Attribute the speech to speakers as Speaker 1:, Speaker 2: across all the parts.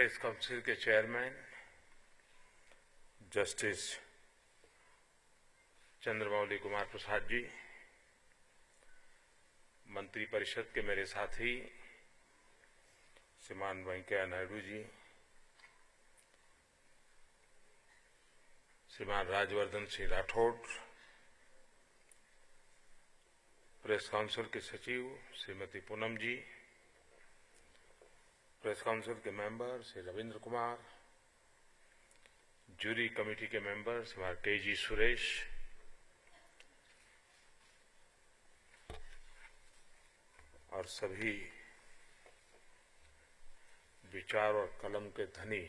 Speaker 1: Press council के chairman justice Chandramouli Kumar Prasad ji, मंत्री परिषद के मेरे साथी श्रीमान वेंकैया नायडू जी, श्रीमान राजवर्धन सिंह राठौड़, प्रेस काउंसिल के सचिव श्रीमती पूनम जी, प्रेस काउंसिल के member Shri Ravindra Kumar, jury committee के मेंबर श्रीमान के.जी. सुरेश, और सभी विचार और कलम के धनी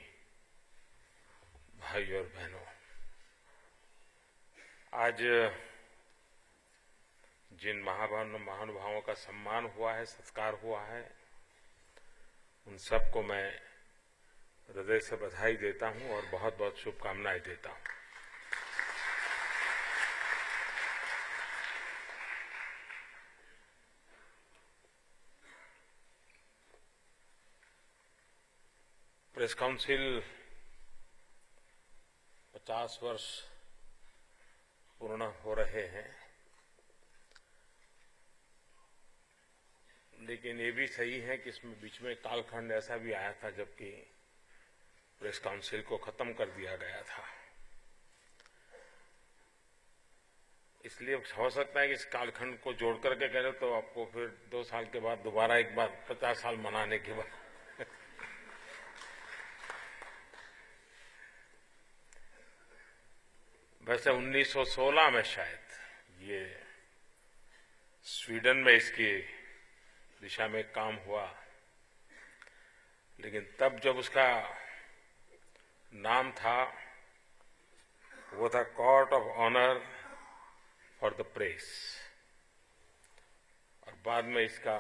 Speaker 1: भाई और बहनों, आज जिन महानुभावों का सम्मान हुआ है, सत्कार हुआ है, उन सबको मैं हृदय से बधाई देता हूं और बहुत बहुत शुभकामनाएं देता हूं। प्रेस काउंसिल 50 वर्ष पूर्ण हो रहे हैं, लेकिन ये भी सही है कि इसमें बीच में कालखंड ऐसा भी आया था जबकि प्रेस काउंसिल को खत्म कर दिया गया था। इसलिए हो सकता है कि इस कालखंड को जोड़ करके करें तो आपको फिर 2 साल के बाद दोबारा एक बार 50 साल मनाने के बाद वैसे 1916 में शायद ये स्वीडन में इसकी दिशा में काम हुआ, लेकिन तब जब उसका नाम था वो था court of honour for the press, और बाद में इसका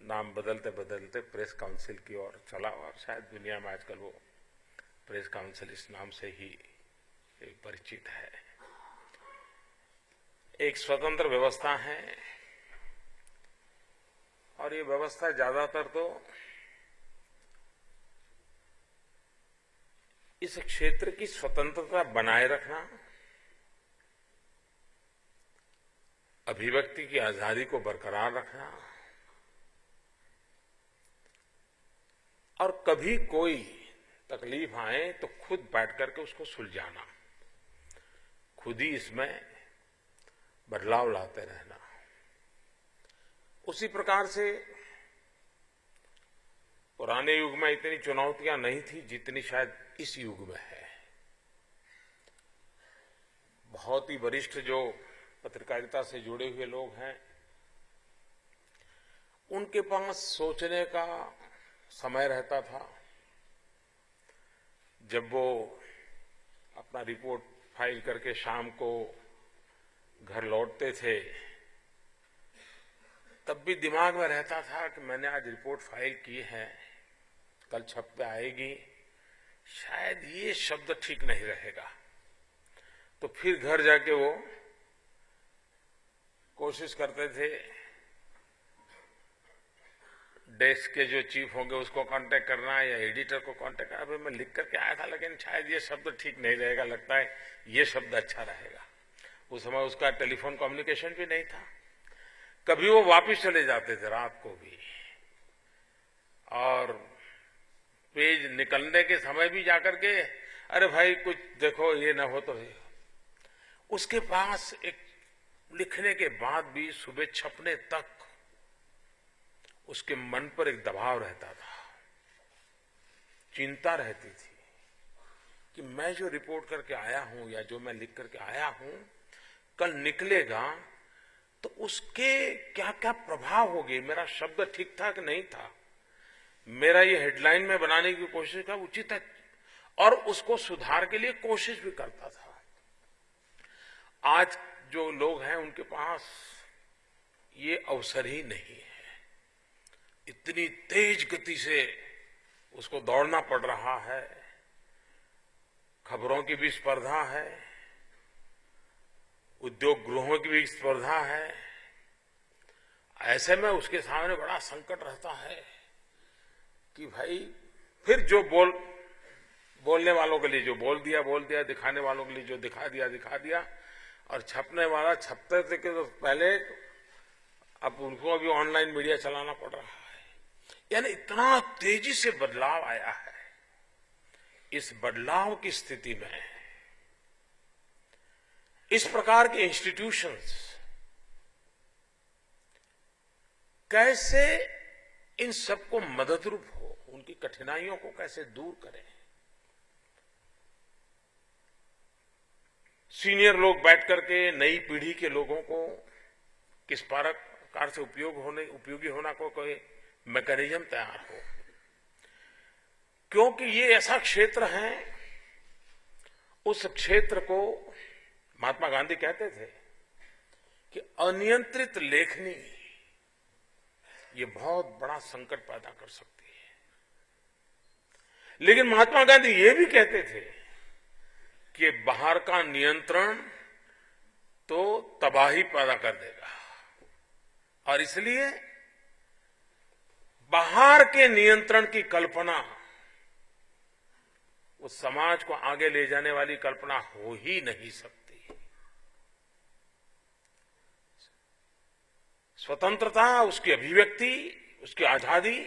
Speaker 1: नाम बदलते बदलते प्रेस काउंसिल की ओर चला, और शायद दुनिया में आजकल वो प्रेस काउंसिल इस नाम से ही परिचित है। एक स्वतंत्र व्यवस्था है और ये व्यवस्था ज्यादातर तो इस क्षेत्र की स्वतंत्रता बनाए रखना, अभिव्यक्ति की आजादी को बरकरार रखना, और कभी कोई तकलीफ आए तो खुद बैठ करके उसको सुलझाना, खुद ही इसमें बदलाव लाते रहना। उसी प्रकार से पुराने युग में इतनी चुनौतियां नहीं थी जितनी शायद इस युग में है। बहुत ही वरिष्ठ जो पत्रकारिता से जुड़े हुए लोग हैं, उनके पास सोचने का समय रहता था। जब वो अपना रिपोर्ट फाइल करके शाम को घर लौटते थे, तब भी दिमाग में रहता था कि मैंने आज रिपोर्ट फाइल की है, कल छपते आएगी, शायद ये शब्द ठीक नहीं रहेगा। तो फिर घर जाके वो कोशिश करते थे, डेस्क के जो चीफ होंगे उसको कांटेक्ट करना या एडिटर को कांटेक्ट करना। अभी मैं लिख करके आया था लेकिन शायद ये शब्द ठीक नहीं रहेगा, लगता है ये शब्द अच्छा रहेगा। उस समय उसका टेलीफोन कम्युनिकेशन भी नहीं था। कभी वो वापस चले जाते थे रात को भी, और पेज निकलने के समय भी जाकर के, अरे भाई कुछ देखो ये ना हो तो। उसके पास एक लिखने के बाद भी सुबह छपने तक उसके मन पर एक दबाव रहता था, चिंता रहती थी कि मैं जो रिपोर्ट करके आया हूं या जो मैं लिख करके आया हूं, कल निकलेगा तो उसके क्या क्या प्रभाव होगी। मेरा शब्द ठीक था कि नहीं था, मेरा ये हेडलाइन में बनाने की कोशिश का उचित है, और उसको सुधार के लिए कोशिश भी करता था। आज जो लोग हैं उनके पास ये अवसर ही नहीं है। इतनी तेज गति से उसको दौड़ना पड़ रहा है, खबरों की भी स्पर्धा है, उद्योग गृहों की भी स्पर्धा है। ऐसे में उसके सामने बड़ा संकट रहता है कि भाई फिर जो बोलने वालों के लिए जो बोल दिया, दिखाने वालों के लिए जो दिखा दिया, और छपने वाला छपते थे कि तो पहले, अब उनको अभी ऑनलाइन मीडिया चलाना पड़ रहा है। यानी इतना तेजी से बदलाव आया है। इस बदलाव की स्थिति में इस प्रकार के इंस्टीट्यूशंस कैसे इन सबको मददरूप हो, उनकी कठिनाइयों को कैसे दूर करें। सीनियर लोग बैठ करके नई पीढ़ी के लोगों को किस प्रकार से उपयोगी होना को कोई मैकेनिज्म तैयार हो, क्योंकि ये ऐसा क्षेत्र है, उस क्षेत्र को महात्मा गांधी कहते थे कि अनियंत्रित लेखनी ये बहुत बड़ा संकट पैदा कर सकती है। लेकिन महात्मा गांधी ये भी कहते थे कि बाहर का नियंत्रण तो तबाही पैदा कर देगा, और इसलिए बाहर के नियंत्रण की कल्पना उस समाज को आगे ले जाने वाली कल्पना हो ही नहीं सकती। स्वतंत्रता, उसकी अभिव्यक्ति, उसकी आजादी,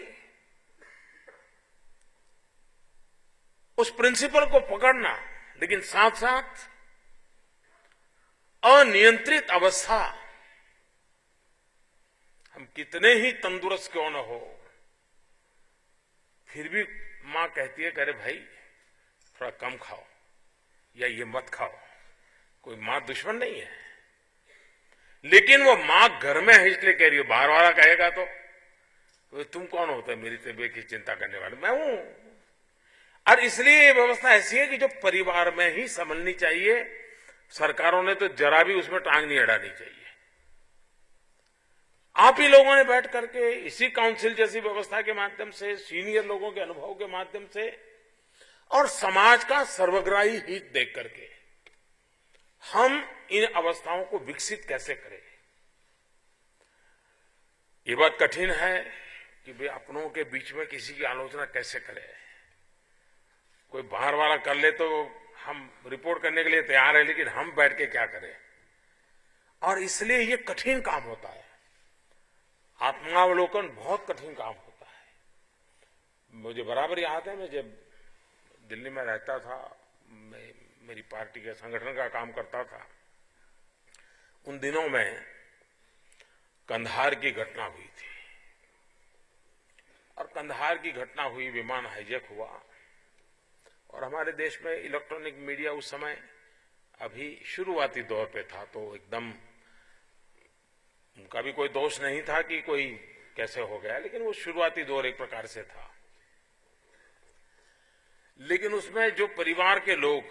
Speaker 1: उस प्रिंसिपल को पकड़ना, लेकिन साथ साथ अनियंत्रित अवस्था, हम कितने ही तंदुरुस्त क्यों न हो, फिर भी मां कहती है, अरे भाई थोड़ा कम खाओ या ये मत खाओ। कोई मां दुश्मन नहीं है, लेकिन वो मां घर में है इसलिए कह रही हो, बाहर वाला कहेगा तो तुम कौन होते मेरी तबीयत की चिंता करने वाले, मैं हूं। और इसलिए ये व्यवस्था ऐसी है कि जो परिवार में ही संभलनी चाहिए, सरकारों ने तो जरा भी उसमें टांग नहीं अड़ानी चाहिए। आप ही लोगों ने बैठ करके इसी काउंसिल जैसी व्यवस्था के माध्यम से, सीनियर लोगों के अनुभव के माध्यम से और समाज का सर्वग्राही हित देख करके हम इन अवस्थाओं को विकसित कैसे करें। ये बात कठिन है कि भाई अपनों के बीच में किसी की आलोचना कैसे करें। कोई बाहर वाला कर ले तो हम रिपोर्ट करने के लिए तैयार है, लेकिन हम बैठ के क्या करें। और इसलिए ये कठिन काम होता है, आत्मावलोकन बहुत कठिन काम होता है। मुझे बराबर याद है, मैं जब दिल्ली में रहता था, मैं मेरी पार्टी के संगठन का काम करता था, उन दिनों में कंधार की घटना हुई थी। और कंधार की घटना हुई, विमान हाईजैक हुआ, और हमारे देश में इलेक्ट्रॉनिक मीडिया उस समय अभी शुरुआती दौर पे था, तो एकदम उनका भी कोई दोष नहीं था कि कोई कैसे हो गया, लेकिन वो शुरुआती दौर एक प्रकार से था। लेकिन उसमें जो परिवार के लोग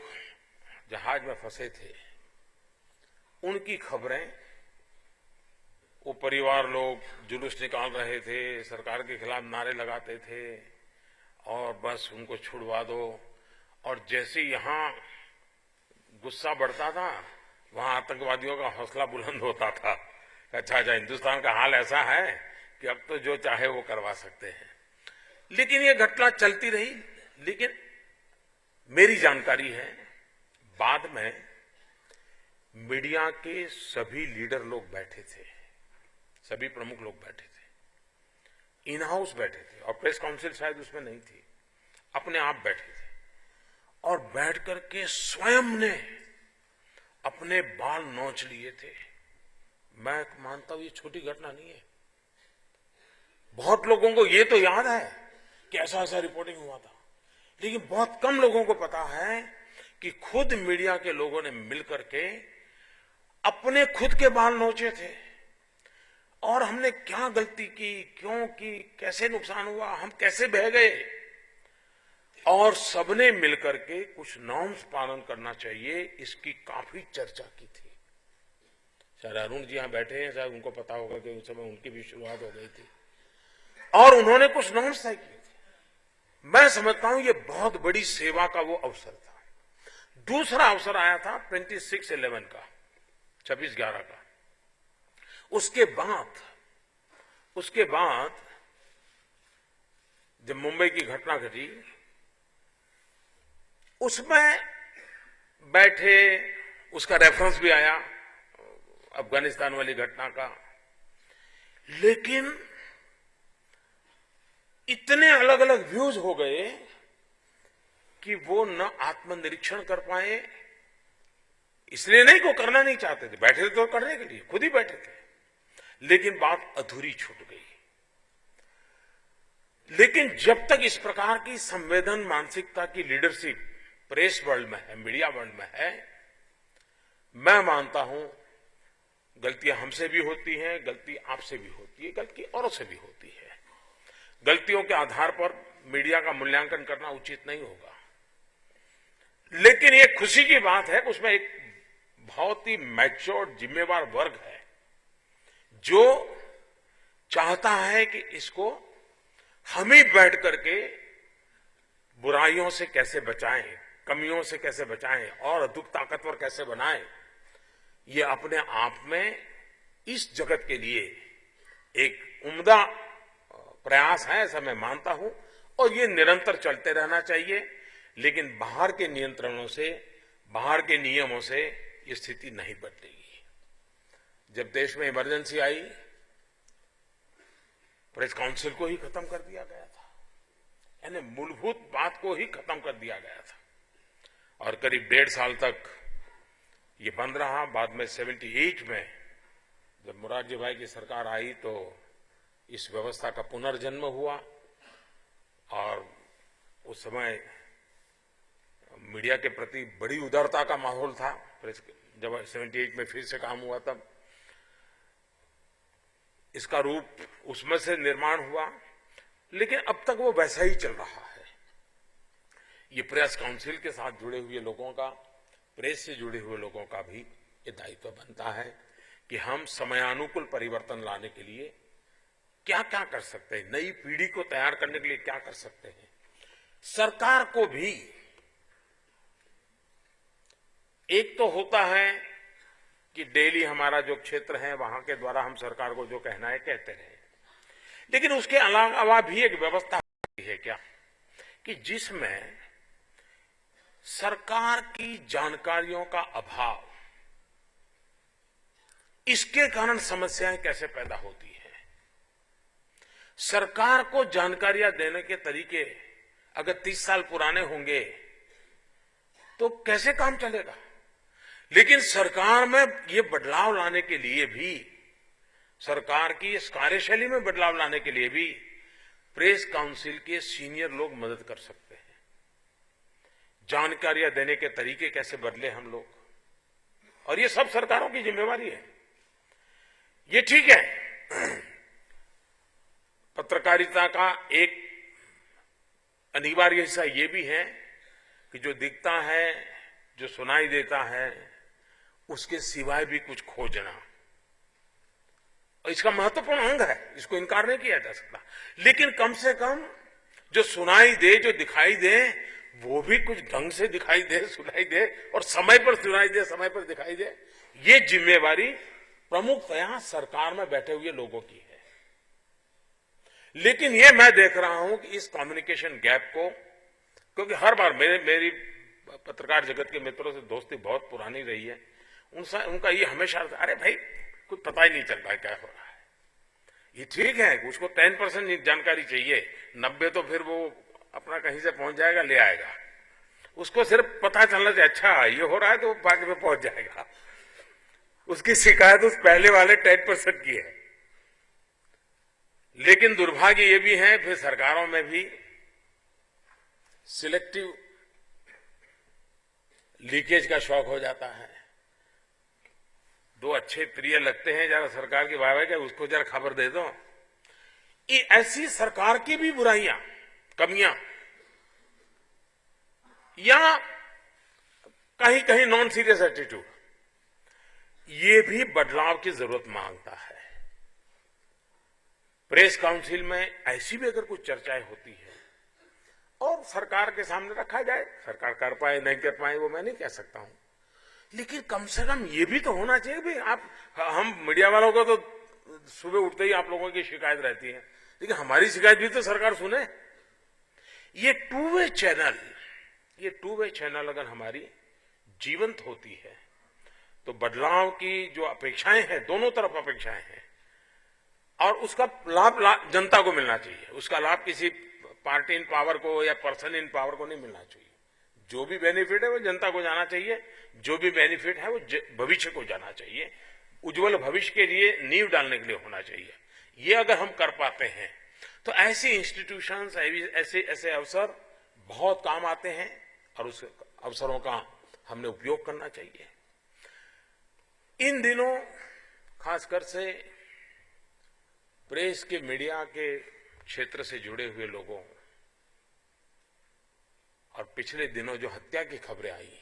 Speaker 1: जहाज में फंसे थे, उनकी खबरें, वो परिवार लोग जुलूस निकाल रहे थे, सरकार के खिलाफ नारे लगाते थे, और बस उनको छुड़वा दो। और जैसे यहां गुस्सा बढ़ता था, वहां आतंकवादियों का हौसला बुलंद होता था। अच्छा, हिंदुस्तान का हाल ऐसा है कि अब तो जो चाहे वो करवा सकते हैं। लेकिन ये घटना चलती रही। लेकिन मेरी जानकारी है, बाद में मीडिया के सभी लीडर लोग बैठे थे, सभी प्रमुख लोग बैठे थे, इन हाउस बैठे थे, और प्रेस काउंसिल शायद उसमें नहीं थी, अपने आप बैठे थे, और बैठ करके स्वयं ने अपने बाल नोच लिए थे। मैं मानता हूं ये छोटी घटना नहीं है। बहुत लोगों को ये तो याद है कि ऐसा ऐसा रिपोर्टिंग हुआ था, लेकिन बहुत कम लोगों को पता है कि खुद मीडिया के लोगों ने मिलकर के अपने खुद के बाल नोचे थे, और हमने क्या गलती की, क्यों की, कैसे नुकसान हुआ, हम कैसे बह गए, और सबने मिलकर के कुछ नॉर्म्स पालन करना चाहिए, इसकी काफी चर्चा की थी। शायद अरुण जी यहां बैठे हैं, शायद उनको पता होगा कि उस समय उनकी भी शुरुआत हो गई थी, और उन्होंने कुछ नॉर्म्स तय किए थे। मैं समझता हूं ये बहुत बड़ी सेवा का वो अवसर था। दूसरा अवसर आया था 26/11 का, 26/11 का। उसके बाद जब मुंबई की घटना घटी, उसमें बैठे, उसका रेफरेंस भी आया अफगानिस्तान वाली घटना का, लेकिन इतने अलग अलग व्यूज हो गए कि वो न आत्मनिरीक्षण कर पाए। इसलिए नहीं को करना नहीं चाहते थे, बैठे थे तो करने के लिए खुद ही बैठे थे, लेकिन बात अधूरी छूट गई। लेकिन जब तक इस प्रकार की संवेदन मानसिकता की लीडरशिप प्रेस वर्ल्ड में है, मीडिया वर्ल्ड में है, मैं मानता हूं गलतियां हमसे भी होती हैं, गलती आपसे भी होती है, गलती औरों से भी होती है। गलतियों के आधार पर मीडिया का मूल्यांकन करना उचित नहीं होगा, लेकिन ये खुशी की बात है कि उसमें एक बहुत ही मैच्योर जिम्मेवार वर्ग है जो चाहता है कि इसको हम ही बैठ करके बुराइयों से कैसे बचाएं, कमियों से कैसे बचाएं और अधिक ताकतवर कैसे बनाएं। ये अपने आप में इस जगत के लिए एक उम्दा प्रयास है, ऐसा मैं मानता हूं, और ये निरंतर चलते रहना चाहिए। लेकिन बाहर के नियंत्रणों से, बाहर के नियमों से ये स्थिति नहीं बदलेगी। जब देश में इमरजेंसी आई, प्रेस काउंसिल को ही खत्म कर दिया गया था, यानी मूलभूत बात को ही खत्म कर दिया गया था, और करीब 1.5 साल तक ये बंद रहा। बाद में 78 में जब मोरारजी भाई की सरकार आई तो इस व्यवस्था का पुनर्जन्म हुआ, और उस समय मीडिया के प्रति बड़ी उदारता का माहौल था। जब 78 में फिर से काम हुआ तब इसका रूप उसमें से निर्माण हुआ, लेकिन अब तक वो वैसा ही चल रहा है। ये प्रेस काउंसिल के साथ जुड़े हुए लोगों का, प्रेस से जुड़े हुए लोगों का भी ये दायित्व बनता है कि हम समयानुकूल परिवर्तन लाने के लिए क्या क्या कर सकते हैं, नई पीढ़ी को तैयार करने के लिए क्या कर सकते हैं। सरकार को भी एक तो होता है कि डेली हमारा जो क्षेत्र है वहां के द्वारा हम सरकार को जो कहना है कहते रहे, लेकिन उसके अलावा भी एक व्यवस्था है क्या कि जिसमें सरकार की जानकारियों का अभाव, इसके कारण समस्याएं कैसे पैदा होती है। सरकार को जानकारियां देने के तरीके अगर 30 साल पुराने होंगे तो कैसे काम चलेगा। लेकिन सरकार में ये बदलाव लाने के लिए भी, सरकार की इस कार्यशैली में बदलाव लाने के लिए भी प्रेस काउंसिल के सीनियर लोग मदद कर सकते हैं। जानकारियां देने के तरीके कैसे बदले हम लोग, और ये सब सरकारों की जिम्मेवारी है। ये ठीक है, पत्रकारिता का एक अनिवार्य हिस्सा ये भी है कि जो दिखता है, जो सुनाई देता है, उसके सिवाय भी कुछ खोजना, और इसका महत्वपूर्ण अंग है, इसको इनकार नहीं किया जा सकता। लेकिन कम से कम जो सुनाई दे, जो दिखाई दे, वो भी कुछ ढंग से दिखाई दे, सुनाई दे, और समय पर सुनाई दे, समय पर दिखाई दे। ये जिम्मेवारी प्रमुखतया सरकार में बैठे हुए लोगों की है। लेकिन ये मैं देख रहा हूं कि इस कम्युनिकेशन गैप को, क्योंकि हर बार मेरी पत्रकार जगत के मित्रों से दोस्ती बहुत पुरानी रही है, उनका ये हमेशा, अरे भाई कुछ पता ही नहीं चल रहा है क्या हो रहा है। ये ठीक है, उसको 10% जानकारी चाहिए, 90 तो फिर वो अपना कहीं से पहुंच जाएगा, ले आएगा। उसको सिर्फ पता चलना चाहिए, अच्छा ये हो रहा है, तो बाकी में पहुंच जाएगा। उसकी शिकायत उस पहले वाले 10% की है। लेकिन दुर्भाग्य ये भी है, फिर सरकारों में भी सिलेक्टिव लीकेज का शौक हो जाता है। दो अच्छे प्रिय लगते हैं, जरा सरकार की वाह वाह, उसको जरा खबर दे दो। ये ऐसी सरकार की भी बुराइयां, कमियां, या कहीं कहीं नॉन सीरियस एटीट्यूड, ये भी बदलाव की जरूरत मांगता है। प्रेस काउंसिल में ऐसी भी अगर कुछ चर्चाएं होती है और सरकार के सामने रखा जाए, सरकार कर पाए नहीं कर पाए वो मैं नहीं कह सकता हूं, लेकिन कम से कम ये भी तो होना चाहिए भाई। हम मीडिया वालों को तो सुबह उठते ही आप लोगों की शिकायत रहती है, लेकिन हमारी शिकायत भी तो सरकार सुने। ये टू वे चैनल, ये टू वे चैनल अगर हमारी जीवंत होती है तो बदलाव की जो अपेक्षाएं हैं, दोनों तरफ अपेक्षाएं हैं, और उसका लाभ जनता को मिलना चाहिए। उसका लाभ किसी पार्टी इन पावर को या पर्सन इन पावर को नहीं मिलना चाहिए। जो भी बेनिफिट है वो जनता को जाना चाहिए, जो भी बेनिफिट है वो भविष्य को जाना चाहिए, उज्जवल भविष्य के लिए नींव डालने के लिए होना चाहिए। ये अगर हम कर पाते हैं तो ऐसी इंस्टीट्यूशंस, ऐसे ऐसे अवसर बहुत काम आते हैं और उस अवसरों का हमने उपयोग करना चाहिए। इन दिनों खासकर से प्रेस के, मीडिया के क्षेत्र से जुड़े हुए लोगों और पिछले दिनों जो हत्या की खबरें आई,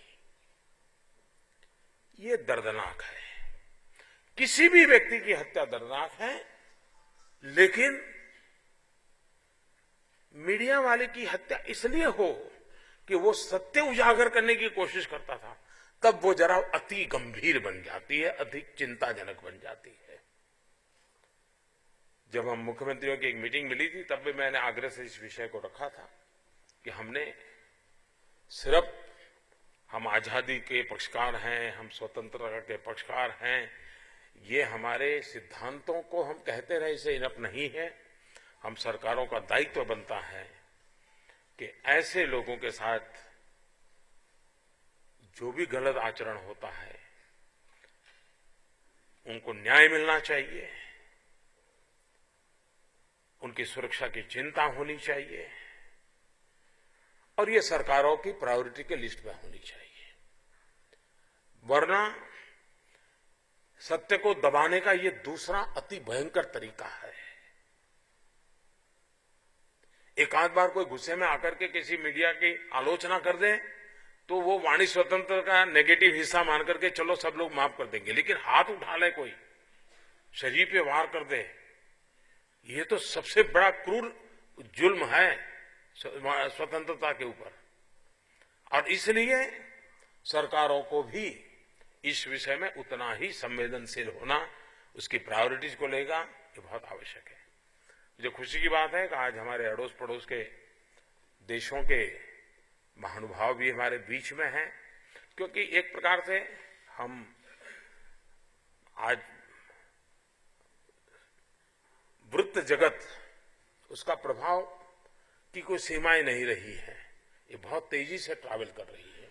Speaker 1: ये दर्दनाक है। किसी भी व्यक्ति की हत्या दर्दनाक है, लेकिन मीडिया वाले की हत्या इसलिए हो कि वो सत्य उजागर करने की कोशिश करता था, तब वो जरा अति गंभीर बन जाती है, अधिक चिंताजनक बन जाती है। जब हम मुख्यमंत्रियों की एक मीटिंग मिली थी, तब भी मैंने आग्रह से इस विषय को रखा था कि हमने सिर्फ, हम आजादी के पक्षकार हैं, हम स्वतंत्रता के पक्षकार हैं, ये हमारे सिद्धांतों को हम कहते रहे इससे इनफ नहीं है। हम सरकारों का दायित्व बनता है कि ऐसे लोगों के साथ जो भी गलत आचरण होता है उनको न्याय मिलना चाहिए, उनकी सुरक्षा की चिंता होनी चाहिए, और ये सरकारों की प्रायोरिटी के लिस्ट में होनी चाहिए। वरना सत्य को दबाने का ये दूसरा अति भयंकर तरीका है। एक आध बार कोई गुस्से में आकर के किसी मीडिया की आलोचना कर दे तो वो वाणी स्वतंत्र का नेगेटिव हिस्सा मान करके चलो सब लोग माफ कर देंगे, लेकिन हाथ उठा ले कोई, शरीर पे वार कर दे, ये तो सबसे बड़ा क्रूर जुल्म है स्वतंत्रता के ऊपर। और इसलिए सरकारों को भी इस विषय में उतना ही संवेदनशील होना, उसकी प्रायोरिटीज को लेगा, ये बहुत आवश्यक है। मुझे खुशी की बात है कि आज हमारे अड़ोस पड़ोस के देशों के महानुभाव भी हमारे बीच में हैं, क्योंकि एक प्रकार से हम आज वृत्त जगत, उसका प्रभाव की कोई सीमाएं नहीं रही है, ये बहुत तेजी से ट्रैवल कर रही है।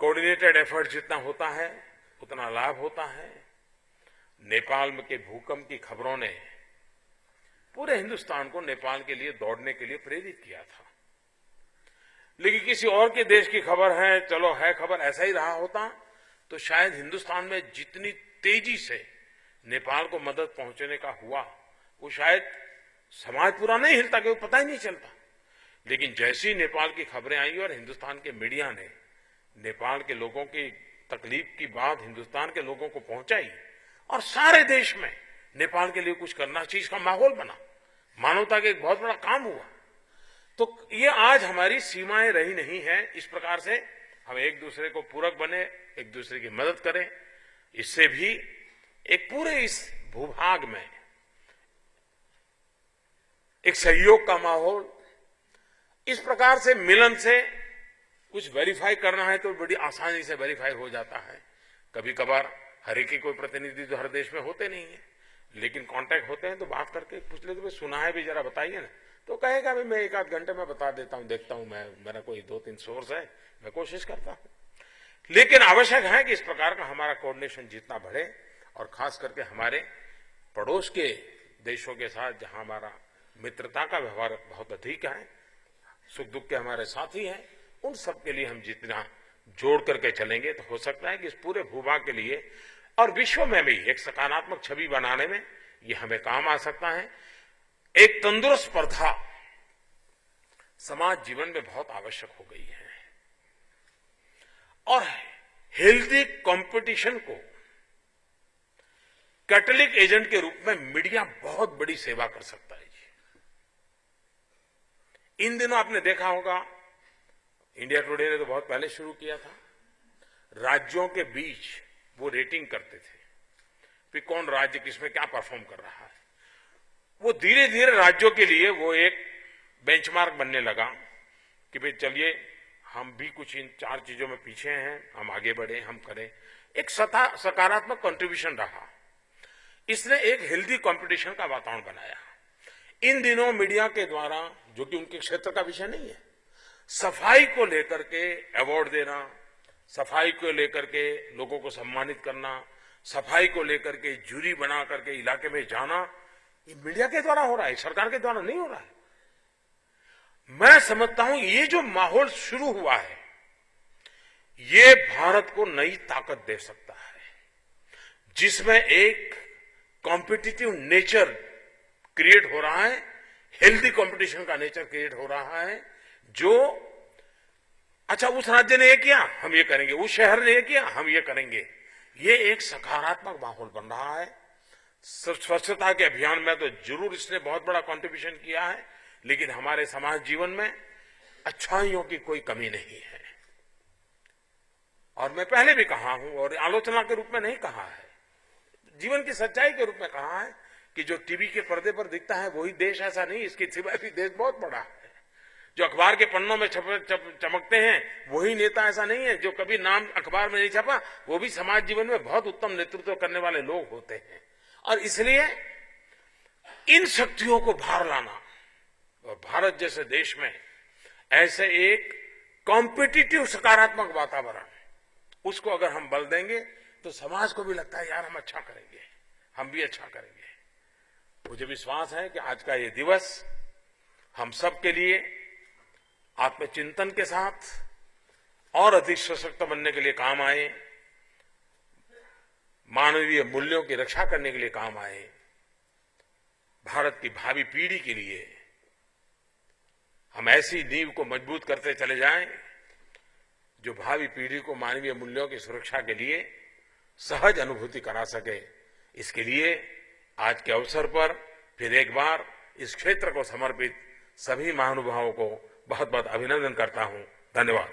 Speaker 1: कोऑर्डिनेटेड एफर्ट जितना होता है उतना लाभ होता है। नेपाल के भूकंप की खबरों ने पूरे हिंदुस्तान को नेपाल के लिए दौड़ने के लिए प्रेरित किया था, लेकिन किसी और के देश की खबर है, चलो है खबर, ऐसा ही रहा होता तो शायद हिंदुस्तान में जितनी तेजी से नेपाल को मदद पहुंचने का हुआ वो शायद समाज पूरा नहीं हिलता, कि वो पता ही नहीं चलता। लेकिन जैसी नेपाल की खबरें आई और हिंदुस्तान के मीडिया ने नेपाल के लोगों की तकलीफ की बात हिंदुस्तान के लोगों को पहुंचाई और सारे देश में नेपाल के लिए कुछ करना चाहिए इसका माहौल बना, मानवता का एक बहुत बड़ा काम हुआ। तो ये आज हमारी सीमाएं रही नहीं है। इस प्रकार से हम एक दूसरे को पूरक बने, एक दूसरे की मदद करें, इससे भी एक पूरे इस भूभाग में एक सहयोग का माहौल, इस प्रकार से मिलन से कुछ वेरीफाई करना है तो बड़ी आसानी से वेरीफाई हो जाता है। कभी कभार हर एक के कोई प्रतिनिधि तो हर देश में होते नहीं है, लेकिन कांटेक्ट होते हैं तो बात करके पूछ लेते, सुना है भी, जरा बताइए ना, तो कहेगा मैं एक आध घंटे में बता देता हूं, देखता हूं, मेरा कोई 2-3 सोर्स है, मैं कोशिश करता हूं। लेकिन आवश्यक है कि इस प्रकार का हमारा कोऑर्डिनेशन जितना बढ़े, और खास करके हमारे पड़ोस के देशों के साथ जहां हमारा मित्रता का व्यवहार बहुत अधिक है, सुख दुख के हमारे साथी हैं, उन सब के लिए हम जितना जोड़ करके चलेंगे तो हो सकता है कि इस पूरे भूभाग के लिए और विश्व में भी एक सकारात्मक छवि बनाने में ये हमें काम आ सकता है। एक तंदुरुस्त स्पर्धा समाज जीवन में बहुत आवश्यक हो गई है, और हेल्दी कंपटीशन को कैटलिक एजेंट के रूप में मीडिया बहुत बड़ी सेवा कर सकता है जी। इन दिनों आपने देखा होगा, इंडिया टुडे ने तो बहुत पहले शुरू किया था, राज्यों के बीच वो रेटिंग करते थे कि कौन राज्य किसमें क्या परफॉर्म कर रहा है। वो धीरे धीरे राज्यों के लिए वो एक बेंचमार्क बनने लगा कि भाई चलिए हम भी कुछ इन 4 चीजों में पीछे हैं, हम आगे बढ़े, हम करें। एक सकारात्मक कंट्रीब्यूशन रहा। इसने एक हेल्दी कंपटीशन का वातावरण बनाया। इन दिनों मीडिया के द्वारा, जो कि उनके क्षेत्र का विषय नहीं है, सफाई को लेकर के अवार्ड देना, सफाई को लेकर के लोगों को सम्मानित करना, सफाई को लेकर के जूरी बना करके इलाके में जाना, ये मीडिया के द्वारा हो रहा है, सरकार के द्वारा नहीं हो रहा है। मैं समझता हूं ये जो माहौल शुरू हुआ है, ये भारत को नई ताकत दे सकता है, जिसमें एक कॉम्पिटिटिव नेचर क्रिएट हो रहा है, हेल्दी कंपटीशन का नेचर क्रिएट हो रहा है। जो अच्छा उस राज्य ने ये किया हम ये करेंगे, उस शहर ने ये किया हम ये करेंगे, ये एक सकारात्मक माहौल बन रहा है। स्वच्छता के अभियान में तो जरूर इसने बहुत बड़ा कंट्रीब्यूशन किया है, लेकिन हमारे समाज जीवन में अच्छाइयों की कोई कमी नहीं है। और मैं पहले भी कहा हूं और आलोचना के रूप में नहीं कहा है, जीवन की सच्चाई के रूप में कहा है कि जो टीवी के पर्दे पर दिखता है वही देश, ऐसा नहीं, इसके सिवाय भी देश बहुत बड़ा है। जो अखबार के पन्नों में चमकते हैं वही नेता, ऐसा नहीं है। जो कभी नाम अखबार में नहीं छपा वो भी समाज जीवन में बहुत उत्तम नेतृत्व करने वाले लोग होते हैं। और इसलिए इन शक्तियों को बाहर लाना और भारत जैसे देश में ऐसे एक कॉम्पिटिटिव सकारात्मक वातावरण, उसको अगर हम बल देंगे तो समाज को भी लगता है यार हम अच्छा करेंगे, हम भी अच्छा करेंगे। मुझे विश्वास है कि आज का ये दिवस हम सब के लिए आत्मचिंतन के साथ और अधिक सशक्त बनने के लिए काम आए, मानवीय मूल्यों की रक्षा करने के लिए काम आए, भारत की भावी पीढ़ी के लिए हम ऐसी नींव को मजबूत करते चले जाएं जो भावी पीढ़ी को मानवीय मूल्यों की सुरक्षा के लिए सहज अनुभूति करा सके। इसके लिए आज के अवसर पर फिर एक बार इस क्षेत्र को समर्पित सभी महानुभावों को बहुत बहुत अभिनंदन करता हूं। धन्यवाद।